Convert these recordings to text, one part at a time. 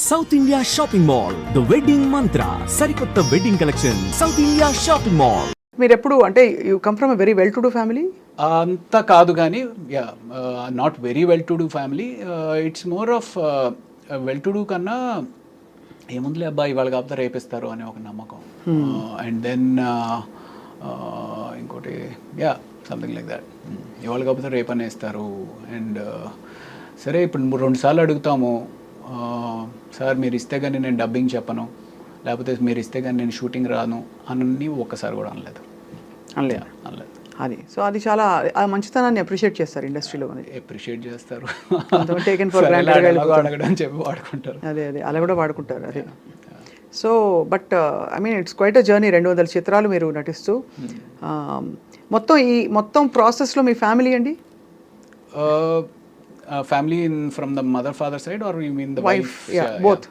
South India shopping mall, the wedding మంత్ర, సరికొత్త wedding collection, south India shopping mall. మీరు ఎప్పుడు అంటే you come from a very well to do family? అంత కాదు కానీ not very well to do family. It's more of well to do కన్నా ఏముందిలే అబ్బాయి ఇవాళ కాకపోతే రేపిస్తారు అనే ఒక నమ్మకం. అండ్ దెన్ ఇంకోటి సంథింగ్ లైక్ దాట్, ఇవాళ కాకపోతే రేపు అనేస్తారు. అండ్ సరే ఇప్పుడు 2 సార్లు అడుగుతాము, సార్ మీరు ఇస్తే కానీ నేను డబ్బింగ్ చెప్పను, లేకపోతే మీరు ఇస్తే కానీ నేను షూటింగ్ రాను అని ఒక్కసారి కూడా అనలేదు. అది సో అది చాలా ఆ మంచితనాన్ని అప్రిషియేట్ చేస్తారు ఇండస్ట్రీలో. అప్రిషియేట్ చేస్తారు, టేకెన్ ఫర్ గ్రాంటెడ్ అడగడం చెప్పి వాడుకుంటారు. అదే అలా కూడా వాడుకుంటారు. అదే so but I mean it's quite a journey. 200 చిత్రాలు మీరు నటిస్తూ మొత్తం ప్రాసెస్లో మీ ఫ్యామిలీ అండి? Family from the mother father side are you mean the wife? Both.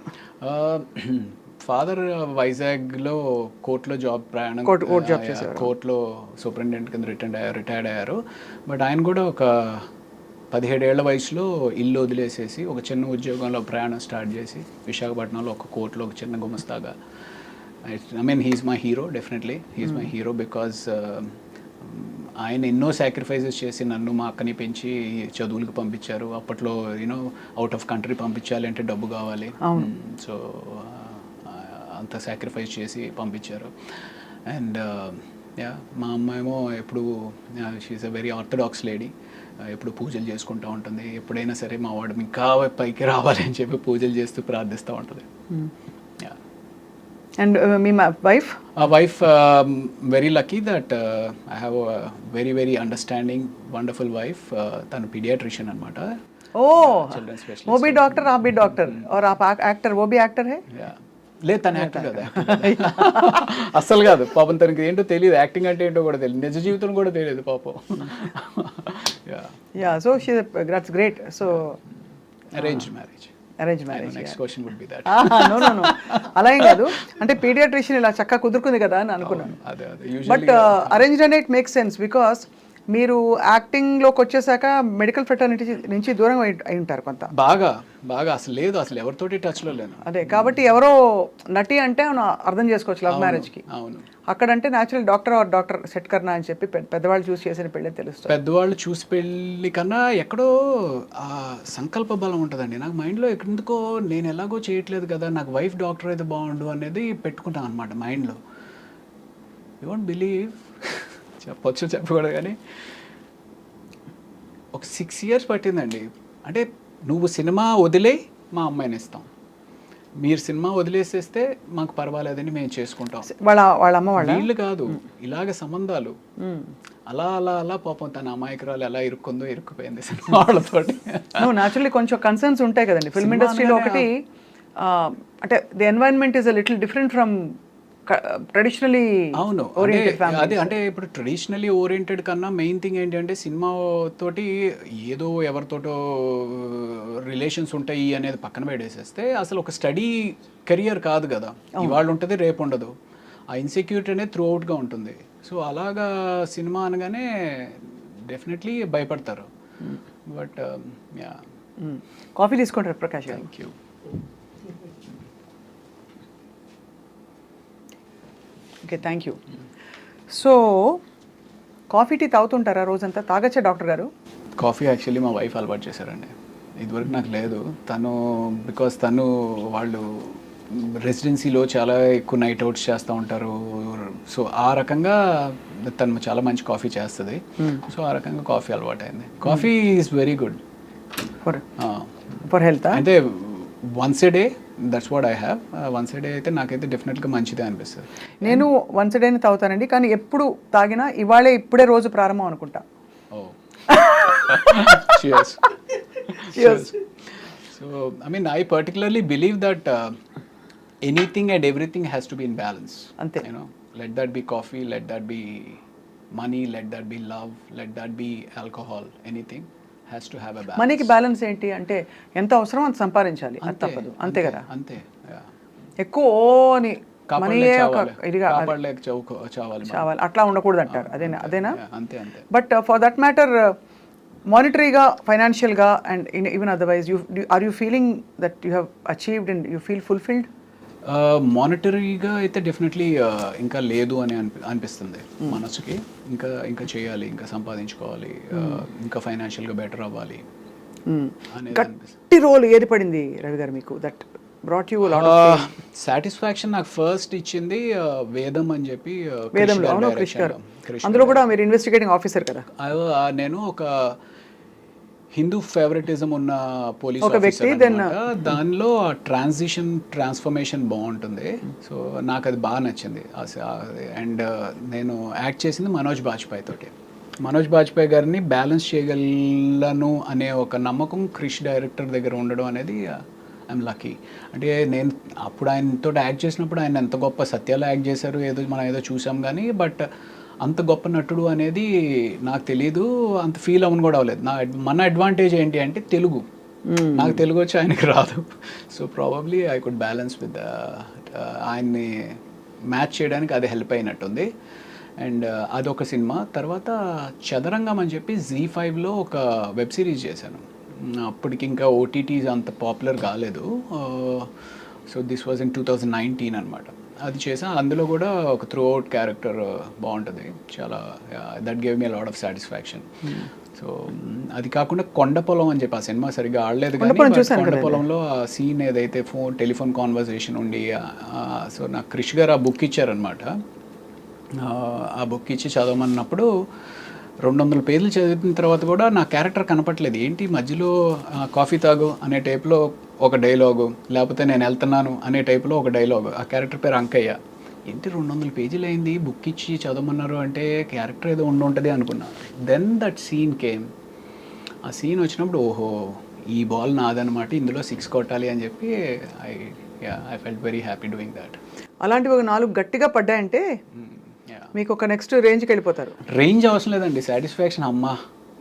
Father వైజాగ్లో కోర్టులో జాబ్ ప్రయాణం, కోర్టులో సూపరింటెండెంట్ కింద రిటైర్డ్ అయ్యారు. బట్ ఆయన కూడా ఒక 17 ఏళ్ల వయసులో ఇల్లు వదిలేసేసి ఒక చిన్న ఉద్యోగంలో ప్రయాణం స్టార్ట్ చేసి విశాఖపట్నంలో ఒక కోర్టులో ఒక చిన్న గుమస్తాగా. I mean he's my hero, definitely he's my hero because ఆయన ఎన్నో సాక్రిఫైజెస్ చేసి నన్ను మా అక్కని పెంచి చదువులకు పంపించారు. అప్పట్లో యూనో అవుట్ ఆఫ్ కంట్రీ పంపించాలి అంటే డబ్బు కావాలి, సో అంత సాక్రిఫైస్ చేసి పంపించారు. అండ్ మా అమ్మ ఏమో ఎప్పుడు she is a very orthodox lady, ఎప్పుడు పూజలు చేసుకుంటూ ఉంటుంది. ఎప్పుడైనా సరే మా వాడు ఇంకా పైకి రావాలి అని చెప్పి పూజలు చేస్తూ ప్రార్థిస్తూ ఉంటుంది. And me wife? Wife very lucky that I have a very very understanding wonderful wife. తను పీడియాట్రిషియన్ అనమాట. Children specialist. वो भी डॉक्टर, आप भी डॉक्टर और आप एक्टर, वो भी एक्टर है? లేదు, తను యాక్టర్ కదా, అస్సలు కాదు పాపం. తనకి ఏంటో తెలియదు, యాక్టింగ్ అంటే ఏంటో కూడా తెలియదు, నిజ జీవితం కూడా తెలియదు పాపం. So she that's great. So arranged marriage. Next question would be that. No అలా ఏం కాదు, అంటే పీడియాట్రిషియన్ ఇలా చక్కగా కుదురుకుంది కదా అని అనుకున్నాను. బట్ అరేంజ్డ్ అనే ఇట్ మేక్స్ సెన్స్ బికాస్ మీరు యాక్టింగ్లోకి వచ్చేసాక మెడికల్ ఫెటర్నిటీ నుంచి దూరం అయి ఉంటారు కొంత. బాగా అసలు లేదు, అసలు ఎవరితోటి టచ్లో లేను. అదే కాబట్టి ఎవరో నటి అంటే అర్థం చేసుకోవచ్చు లవ్ మ్యారేజ్కి. అవును, అక్కడంటే న్యాచురల్ డాక్టర్ సెట్ కర్నా అని చెప్పి పెద్దవాళ్ళు చూసి చేసిన పెళ్ళి తెలుస్తుంది. పెద్దవాళ్ళు చూసి పెళ్ళి కన్నా ఎక్కడో ఆ సంకల్ప బలం ఉంటుందండి. నాకు మైండ్లో ఎందుకో నేను ఎలాగో చేయట్లేదు కదా, నాకు వైఫ్ డాక్టర్ అయితే బాగుండు అనేది పెట్టుకుంటాను అనమాట మైండ్లో. యూ వోంట్ బిలీవ్, చెప్పకూడదు కానీ ఒక 6 years పట్టిందండి. అంటే నువ్వు సినిమా వదిలే మా అమ్మాయిని ఇస్తాం, మీరు సినిమా వదిలేసేస్తే మాకు పర్వాలేదని మేము చేసుకుంటాం. వాళ్ళ అమ్మ వీళ్ళు కాదు, ఇలాగ సంబంధాలు అలా అలా అలా పాపం తన అమాయకురాలు ఎలా ఇరుక్కుపోయింది సినిమా వాళ్ళతోటి. న్యాచురల్లీ కొంచెం కన్సర్న్స్ ఉంటాయి కదండి ఫిల్మ్ ఇండస్ట్రీలో. ఒకటి అంటే the environment is a little different from traditionally. అవును, అదే అంటే ఇప్పుడు ట్రెడిషనలీ ఓరియంటెడ్ కన్నా మెయిన్ థింగ్ ఏంటంటే సినిమా తోటి ఏదో ఎవరితోటో రిలేషన్స్ ఉంటాయి అనేది పక్కన పెట్టేసేస్తే అసలు ఒక స్టడీ కెరియర్ కాదు కదా, ఇవాళ ఉంటుంది రేపు ఉండదు. ఆ ఇన్సెక్యూరిటీ అనేది త్రూ అవుట్గా ఉంటుంది. సో అలాగా సినిమా అనగానే డెఫినెట్లీ భయపడతారు. బట్ కాఫీ తీసుకుంటారు Prakash. Thank you. Okay, thank you. So coffee tea తాగుతుంటారా రోజంతా? తాగచ్చా డాక్టర్ గారు? కాఫీ యాక్చువల్లీ మా వైఫ్ అలవాటు చేశారండి, ఇదివరకు నాకు లేదు. బికాస్ తను వాళ్ళు రెసిడెన్సీలో చాలా ఎక్కువ నైట్ అవుట్స్ చేస్తూ ఉంటారు. సో ఆ రకంగా తను చాలా మంచి కాఫీ చేస్తుంది. సో ఆ రకంగా కాఫీ అలవాటు అయింది. Coffee is very good for health. అంటే once a day, that's what I have. Once a day అయితే నాకైతే డెఫినెట్గా మంచిదే అనిపిస్తుంది. నేను వన్స్ ఏ డేని తాగుతానండి, కానీ ఎప్పుడు తాగినా ఇప్పుడే రోజు ప్రారంభం అనుకుంటా. So I mean I particularly believe that anything and everything has to be in balance. అంతే. You know, let that be coffee, let that be money, let that be love, let that be alcohol, anything has to have a balance. మనీకి balance ఏంటి అంటే ఎంత అవసరం అంత సంపాదించాలి, అంత తప్పదు. అంతే కదా, అంతే. ఎక్కువ అని చావాలి అట్లా ఉండకూడదు అంటారు. అదేనా? అంతే. బట్ ఫర్ దట్ మ్యాటర్ మానిటరీగా, ఫైనాన్షియల్గా and even otherwise are you feeling that you have achieved and you feel fulfilled? మానిటరీగా అయితే డెఫినెట్లీ ఇంకా లేదు అని అనిపిస్తుంది మనసుకి. ఇంకా ఇంకా చేయాలి, ఇంకా సంపాదించుకోవాలి, ఇంకా ఫైనాన్షియల్గా బెటర్ అవ్వాలి అనేది అనిపిస్తుంది. గట్టి రోల్ ఏది పడింది రవి గారు మీకు that brought you lot of satisfaction? నాకు ఫస్ట్ ఇచ్చింది వేదం అని చెప్పి, వేదంలో. అవును, క్రిష్ గారు. అందులో కూడా మీరు ఇన్వెస్టిగేటింగ్ ఆఫీసర్ కదా. నేను ఒక హిందూ ఫేవరెటిజం ఉన్న పోలీస్ ఒక వ్యక్తి, దానిలో ట్రాన్స్ఫర్మేషన్ బాగుంటుంది. సో నాకు అది బాగా నచ్చింది. అండ్ నేను యాక్ట్ చేసింది మనోజ్ బాజ్పేయి తోటి. మనోజ్ బాజ్పేయి గారిని బ్యాలెన్స్ చేయగలను అనే ఒక నమ్మకం క్రిష్ డైరెక్టర్ దగ్గర ఉండడం అనేది ఐఎమ్ లక్కీ. అంటే నేను అప్పుడు ఆయనతో యాక్ట్ చేసినప్పుడు ఆయన ఎంత గొప్ప సత్యాలు యాక్ట్ చేశారు, మనం ఏదో చూసాం కానీ, బట్ అంత గొప్ప నటుడు అనేది నాకు తెలీదు, అంత ఫీల్ అవ్వను కూడా అవ్వలేదు. మన అడ్వాంటేజ్ ఏంటి అంటే తెలుగు. నాకు తెలుగు వచ్చి ఆయనకి రాదు. So probably I could balance with ఆయన్ని మ్యాచ్ చేయడానికి అది హెల్ప్ అయినట్టుంది. అండ్ అదొక సినిమా. తర్వాత చదరంగం అని చెప్పి Z5లో ఒక వెబ్ సిరీస్ చేశాను. అప్పటికి ఇంకా ఓటీటీస్ అంత పాపులర్ కాలేదు. సో దిస్ వాజ్ ఇన్ 2019 అనమాట. అది చేసా. అందులో కూడా ఒక త్రూ అవుట్ క్యారెక్టర్ బాగుంటుంది చాలా. That gave me lot of satisfaction. So అది కాకుండా కొండపొలం అని చెప్పి ఆ సినిమా సరిగ్గా ఆడలేదు కానీ కొండపొలంలో ఆ సీన్ ఏదైతే టెలిఫోన్ కాన్వర్సేషన్ ఉండి, సో నాకు క్రిష్ గారు ఆ బుక్ ఇచ్చారనమాట. ఆ బుక్ ఇచ్చి చదవమన్నప్పుడు 200 పేజీలు చదివిన తర్వాత కూడా నా క్యారెక్టర్ కనపట్లేదు. ఏంటి మధ్యలో కాఫీ తాగు అనే టైప్లో ఒక డైలాగు, లేకపోతే నేను వెళ్తున్నాను అనే టైప్లో ఒక డైలాగు. ఆ క్యారెక్టర్ పేరు అంకయ్య. ఏంటి 200 పేజీలు అయింది, బుక్ ఇచ్చి చదవమన్నారు అంటే క్యారెక్టర్ ఏదో ఉంటుంది అనుకున్నా. Then that scene came. ఆ సీన్ వచ్చినప్పుడు ఓహో ఈ బాల్ నాదనమాట, ఇందులో 6 కొట్టాలి అని చెప్పి I felt very happy doing that. అలాంటివి ఒక 4 గట్టిగా పడ్డాయంటే మీకు ఒక నెక్స్ట్ రేంజ్కి వెళ్ళిపోతారు. రేంజ్ అవసరం లేదండి, సాటిస్ఫాక్షన్. అమ్మా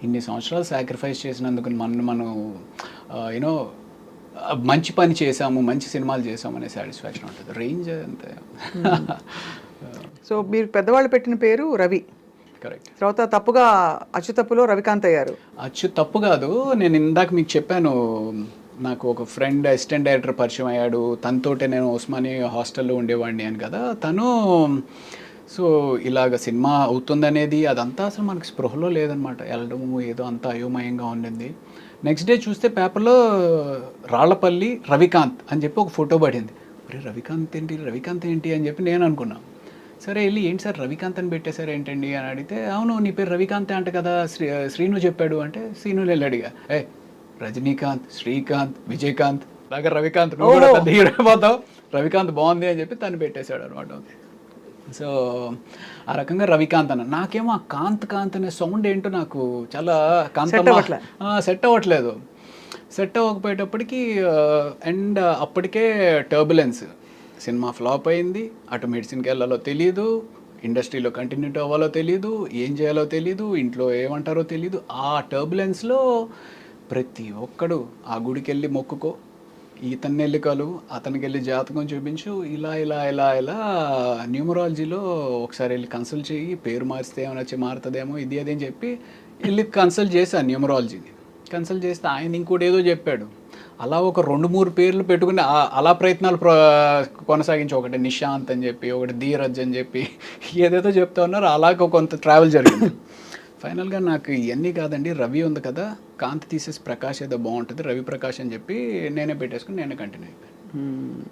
ఇన్ని సంవత్సరాలు సాక్రిఫైస్ చేసినందుకు మనం యూనో మంచి పని చేసాము, మంచి సినిమాలు చేసాము అనే సాటిస్ఫాక్షన్ ఉంటుంది. రేంజ్ అంతే. సో మీరు పెద్దవాళ్ళు పెట్టిన పేరు రవి. కరెక్ట్. తర్వాత తప్పుగా అచ్చు తప్పులో రవికాంత్ అయ్యారు. అచ్చు తప్పు కాదు, నేను ఇందాక మీకు చెప్పాను, నాకు ఒక ఫ్రెండ్ అసిస్టెంట్ డైరెక్టర్ పరిచయం అయ్యాడు. తనతోటే నేను ఉస్మానియా హాస్టల్లో ఉండేవాడిని అని కదా. తను సో ఇలాగ సినిమా అవుతుందనేది అదంతా అసలు మనకి స్పృహలో లేదనమాట. వెళ్ళడము ఏదో అంతా అయోమయంగా ఉండింది. నెక్స్ట్ డే చూస్తే పేపర్లో రాళ్లపల్లి రవికాంత్ అని చెప్పి ఒక ఫోటో పడింది. అరే రవికాంత్ ఏంటి అని చెప్పి నేను అనుకున్నాను. సరే వెళ్ళి ఏంటి సార్ రవికాంత్ అని పెట్టేశారు ఏంటండి అని అడిగితే, అవును నీ పేరు రవికాంత్ అంట కదా, శ్రీను చెప్పాడు అంటే, శ్రీను వెళ్ళి అడిగా, రజనీకాంత్, శ్రీకాంత్, విజయకాంత్ లాగా రవికాంత్, నువ్వు కూడా పెద్ద హీరో అయిపోతావు, రవికాంత్ బాగుంది అని చెప్పి తను పెట్టేశాడు అనమాట. సో ఆ రకంగా రవికాంత్ అన్న. నాకేమో ఆ కాంత్ అనే సౌండ్ ఏంటో నాకు చాలా సెట్ అవ్వట్లేదు. సెట్ అవ్వకపోయేటప్పటికి అండ్ అప్పటికే టర్బులెన్స్, సినిమా ఫ్లాప్ అయింది, అటు మెడిసిన్కి వెళ్ళాలో తెలీదు, ఇండస్ట్రీలో కంటిన్యూటీ అవ్వాలో తెలీదు, ఏం చేయాలో తెలీదు, ఇంట్లో ఏమంటారో తెలీదు. ఆ టర్బులెన్స్లో ప్రతి ఒక్కడు ఆ గుడికి వెళ్ళి మొక్కుకో, ఇతన్ని వెళ్ళి కలువు, అతనికి వెళ్ళి జాతకం చూపించు, ఇలా న్యూమరాలజీలో ఒకసారి వెళ్ళి కన్సల్ట్ చేయి, పేరు మారిస్తే ఏమైనా వచ్చి మారుతుందేమో ఇది అని చెప్పి వెళ్ళి కన్సల్ట్ చేశాను న్యూమరాలజీని. కన్సల్ట్ చేస్తే ఆయన ఇంకోటి ఏదో చెప్పాడు. అలా ఒక 2-3 పేర్లు పెట్టుకుని అలా ప్రయత్నాలు కొనసాగించి, ఒకటి నిశాంత్ అని చెప్పి, ఒకటి ధీరజ్ అని చెప్పి ఏదేదో చెప్తా ఉన్నారు. అలాగ కొంత ట్రావెల్ జరిగింది. ఫైనల్గా నాకు ఇవన్నీ కాదండి, రవి ఉంది కదా, కాంతి తీసేసి ప్రకాష్ ఏదో బాగుంటుంది, రవి ప్రకాష్ అని చెప్పి నేనే పెట్టేసుకుని నేనే కంటిన్యూ అయిపోయాను.